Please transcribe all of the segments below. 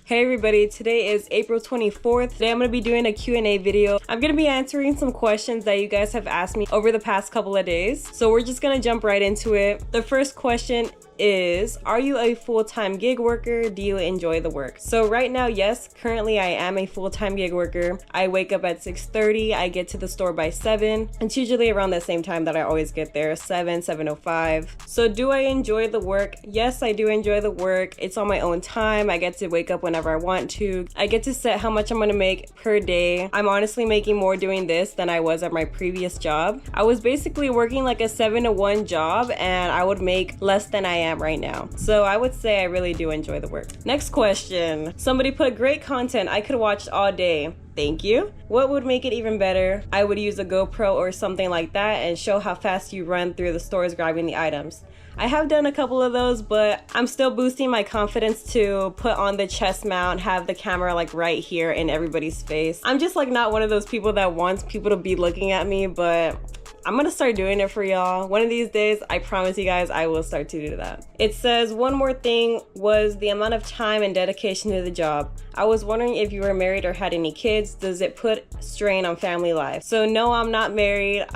Hey everybody, today is April 24th. Today I'm going to be doing a Q&A video. I'm going to be answering some questions that you guys have asked me over the past couple of days. So we're just going to jump right into it. The first question is, are you a full-time gig worker? Do you enjoy the work? So right now, yes, currently I am a full-time gig worker. I wake up at 6:30, I get to the store by 7. It's usually around the same time that I always get there, 7:05. So do I enjoy the work? Yes, I do enjoy the work. It's on my own time. I get to wake up whenever I want to. I get to set how much I'm gonna make per day. I'm honestly making more doing this than I was at my previous job. I was basically working like a 7 to 1 job and I would make less than I am right now. So I would say I really do enjoy the work. Next question. Somebody put great content I could watch all day. Thank you. What would make it even better? I would use a GoPro or something like that and show how fast you run through the stores grabbing the items. I have done a couple of those, but I'm still boosting my confidence to put on the chest mount, have the camera like right here in everybody's face. I'm just like not one of those people that wants people to be looking at me, but I'm gonna start doing it for y'all. One of these days, I promise you guys, I will start to do that. It says, one more thing was the amount of time and dedication to the job. I was wondering if you were married or had any kids. Does it put strain on family life? So no, I'm not married.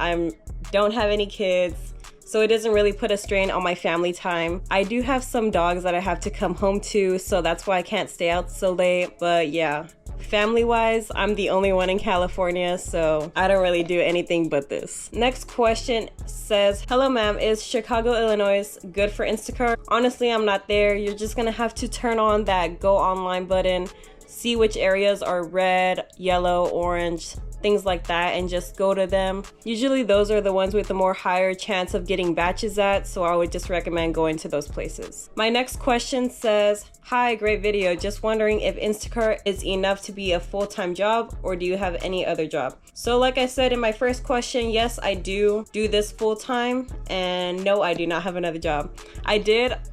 Don't have any kids. So it doesn't really put a strain on my family time. I do have some dogs that I have to come home to, so that's why I can't stay out so late. But yeah, family-wise, I'm the only one in California, so I don't really do anything but this. Next question says, hello ma'am, is Chicago, Illinois good for Instacart? Honestly, I'm not there. You're just gonna have to turn on that go online button, see which areas are red, yellow, orange, things like that, and just go to them. Usually those are the ones with the more higher chance of getting batches at, so I would just recommend going to those places. My next question says, hi, great video. Just wondering if Instacart is enough to be a full-time job, or do you have any other job? So like I said in my first question, yes, I do this full-time, and no, I do not have another job. I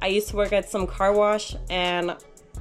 used to work at some car wash, and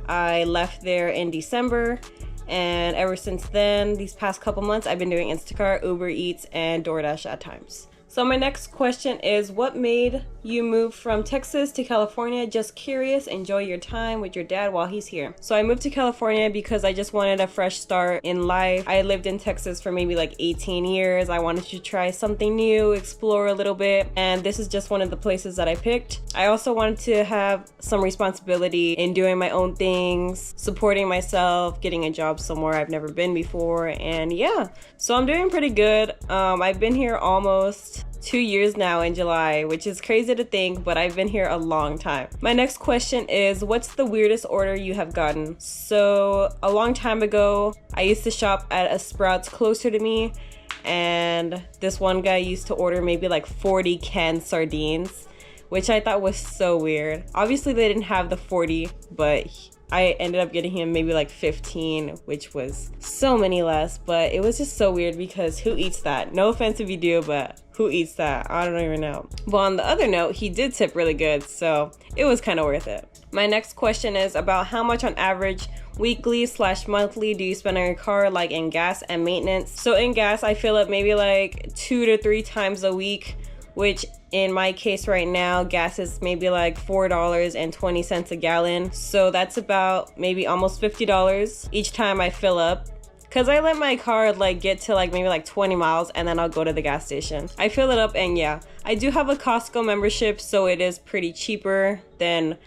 I left there in December. And ever since then, these past couple months, I've been doing Instacart, Uber Eats, and Doordash at times. So my next question is, what made you move from Texas to California? Just curious, enjoy your time with your dad while he's here. So I moved to California because I just wanted a fresh start in life. I lived in Texas for maybe like 18 years. I wanted to try something new, explore a little bit, and this is just one of the places that I picked. I also wanted to have some responsibility in doing my own things, supporting myself, getting a job somewhere I've never been before, and yeah. So I'm doing pretty good. I've been here almost 2 years now in July, which is crazy to think, but I've been here a long time. My next question is, what's the weirdest order you have gotten? So a long time ago, I used to shop at a Sprouts closer to me, and this one guy used to order maybe like 40 canned sardines, which I thought was so weird. Obviously they didn't have the 40, but I ended up getting him maybe like 15, which was so many less, but it was just so weird because who eats that? No offense if you do, but who eats that? I don't even know. But on the other note, he did tip really good, so it was kind of worth it. My next question is about how much on average weekly/monthly do you spend on your car, like in gas and maintenance? So in gas, I fill up maybe like 2 to 3 times a week, which in my case right now, gas is maybe like $4.20 a gallon. So that's about maybe almost $50 each time I fill up. Cause I let my car like get to like maybe like 20 miles and then I'll go to the gas station. I fill it up, and yeah, I do have a Costco membership, so it is pretty cheaper than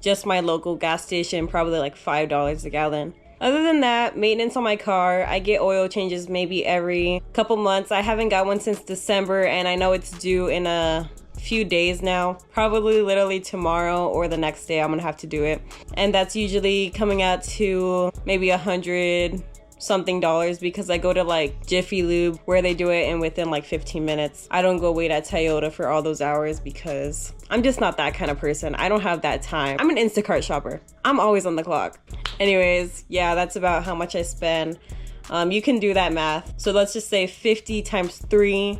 just my local gas station, probably like $5 a gallon. Other than that, maintenance on my car, I get oil changes maybe every couple months. I haven't got one since December, and I know it's due in a few days now. Probably literally tomorrow or the next day I'm gonna have to do it. And that's usually coming out to maybe $100 something because I go to like Jiffy Lube where they do it in within like 15 minutes. I don't go wait at Toyota for all those hours because I'm just not that kind of person. I don't have that time. I'm an Instacart shopper. I'm always on the clock. Anyways, yeah, that's about how much I spend. You can do that math. So let's just say 50 times 3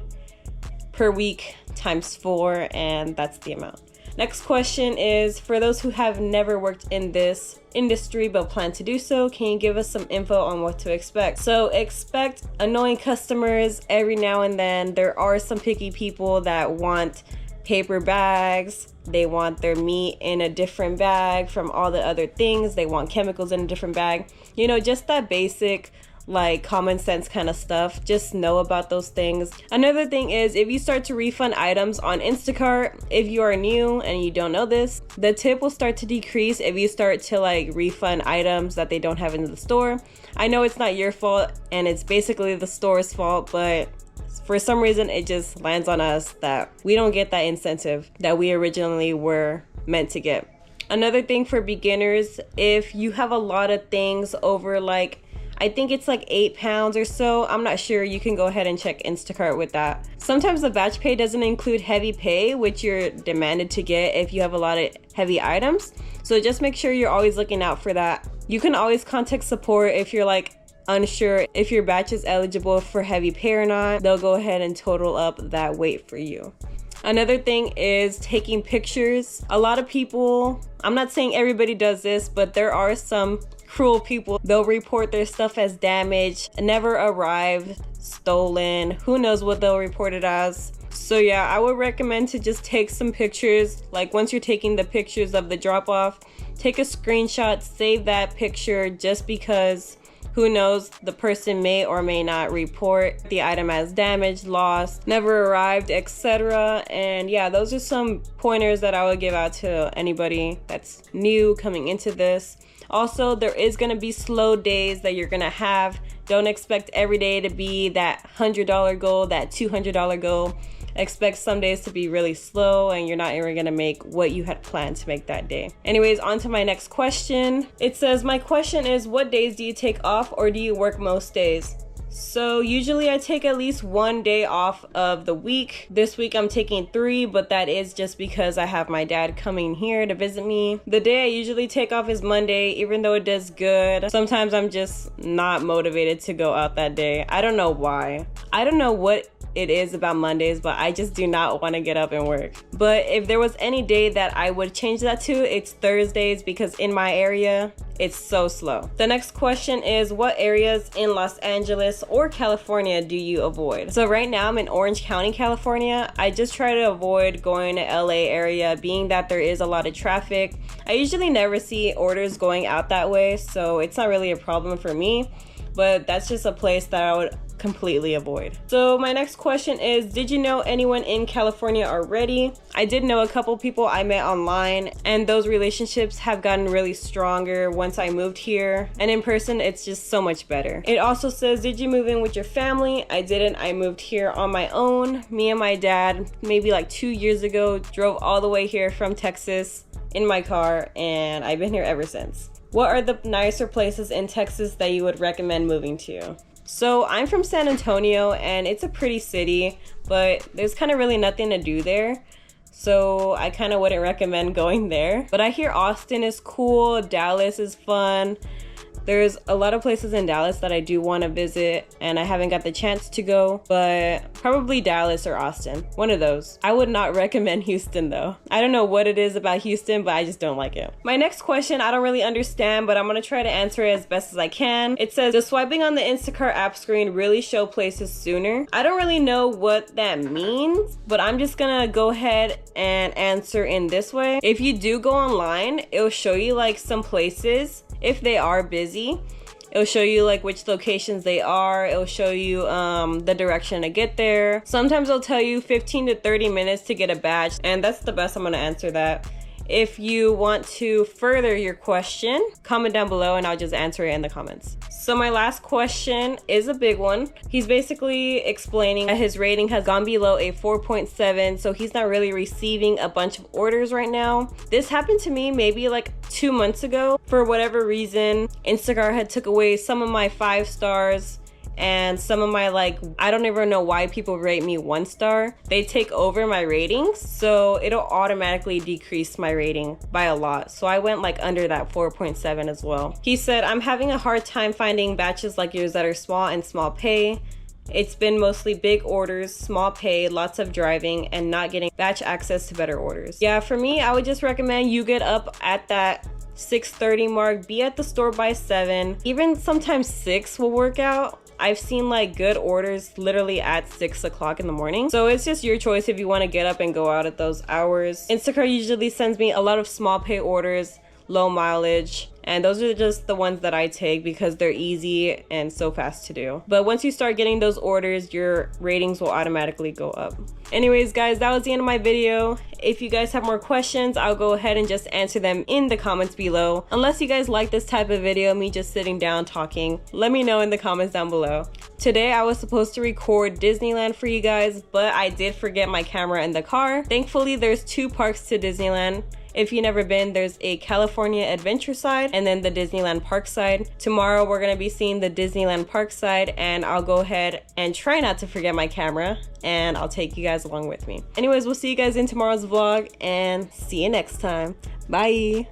per week times 4, and that's the amount. Next question is, for those who have never worked in this industry but plan to do so, can you give us some info on what to expect? So expect annoying customers every now and then. There are some picky people that want paper bags. They want their meat in a different bag from all the other things. They want chemicals in a different bag. You know, just that basic like common sense kind of stuff. Just know about those things. Another thing is, if you start to refund items on Instacart, if you are new and you don't know this, the tip will start to decrease if you start to like refund items that they don't have in the store. I know it's not your fault and it's basically the store's fault, but for some reason it just lands on us that we don't get that incentive that we originally were meant to get. Another thing for beginners, if you have a lot of things over like, I think it's like 8 pounds or so, I'm not sure, you can go ahead and check Instacart with that. Sometimes the batch pay doesn't include heavy pay, which you're demanded to get if you have a lot of heavy items. So just make sure you're always looking out for that. You can always contact support if you're like unsure if your batch is eligible for heavy pay or not. They'll go ahead and total up that weight for you. Another thing is taking pictures. A lot of people, I'm not saying everybody does this, but there are some cruel people. They'll report their stuff as damaged, never arrived, stolen, who knows what they'll report it as. So yeah, I would recommend to just take some pictures. Like once you're taking the pictures of the drop off, take a screenshot, save that picture, just because who knows, the person may or may not report the item as damaged, lost, never arrived, etc. And yeah, those are some pointers that I would give out to anybody that's new coming into this. Also, there is going to be slow days that you're going to have. Don't expect every day to be that $100 goal, that $200 goal. Expect some days to be really slow and you're not even going to make what you had planned to make that day. Anyways, on to my next question. It says, my question is, what days do you take off or do you work most days? So usually I take at least 1 day off of the week. This week I'm taking 3, but that is just because I have my dad coming here to visit me. The day I usually take off is Monday, even though it does good. Sometimes I'm just not motivated to go out that day. I don't know why. I don't know what it is about Mondays, but I just do not want to get up and work. But if there was any day that I would change that to, it's Thursdays, because in my area, it's so slow. The next question is, what areas in Los Angeles or California do you avoid? So right now I'm in Orange County, California. I just try to avoid going to LA area, being that there is a lot of traffic. I usually never see orders going out that way, so it's not really a problem for me, but that's just a place that I would completely avoid. So my next question is, did you know anyone in California already? I did know a couple people I met online, and those relationships have gotten really stronger once I moved here, and in person it's just so much better. It also says, did you move in with your family? I didn't. I moved here on my own. Me and my dad, maybe like 2 years ago, drove all the way here from Texas in my car, and I've been here ever since. What are the nicer places in Texas that you would recommend moving to? So I'm from San Antonio, and it's a pretty city, but there's kind of really nothing to do there. So I kind of wouldn't recommend going there. But I hear Austin is cool, Dallas is fun. There's a lot of places in Dallas that I do want to visit, and I haven't got the chance to go, but probably Dallas or Austin, one of those. I would not recommend Houston though. I don't know what it is about Houston, but I just don't like it. My next question, I don't really understand, but I'm going to try to answer it as best as I can. It says, does swiping on the Instacart app screen really show places sooner? I don't really know what that means, but I'm just going to go ahead and answer in this way. If you do go online, it'll show you like some places. If they are busy, it'll show you like which locations they are. It'll show you the direction to get there. Sometimes it'll tell you 15 to 30 minutes to get a batch, and that's the best I'm gonna answer that. If you want to further your question, comment down below and I'll just answer it in the comments. So my last question is a big one. He's basically explaining that his rating has gone below a 4.7, so he's not really receiving a bunch of orders right now. This happened to me maybe like 2 months ago. For whatever reason, Instacart had took away some of my 5 stars and some of my, like, I don't even know why people rate me 1 star. They take over my ratings, so it'll automatically decrease my rating by a lot. So I went like under that 4.7 as well. He said, I'm having a hard time finding batches like yours that are small and small pay. It's been mostly big orders, small pay, lots of driving, and not getting batch access to better orders. Yeah, for me, I would just recommend you get up at that 6:30 mark, be at the store by 7. Even sometimes 6 will work out. I've seen like good orders literally at 6 o'clock in the morning. So it's just your choice if you want to get up and go out at those hours. Instacart usually sends me a lot of small pay orders, low mileage, and those are just the ones that I take because they're easy and so fast to do. But once you start getting those orders, your ratings will automatically go up. Anyways guys, that was the end of my video. If you guys have more questions, I'll go ahead and just answer them in the comments below. Unless you guys like this type of video, me just sitting down talking, let me know in the comments down below. Today I was supposed to record Disneyland for you guys, but I did forget my camera in the car. Thankfully there's 2 parks to Disneyland. If you've never been, there's a California Adventure side and then the Disneyland Park side. Tomorrow we're gonna be seeing the Disneyland Park side, and I'll go ahead and try not to forget my camera, and I'll take you guys along with me. Anyways, we'll see you guys in tomorrow's vlog, and see you next time. Bye.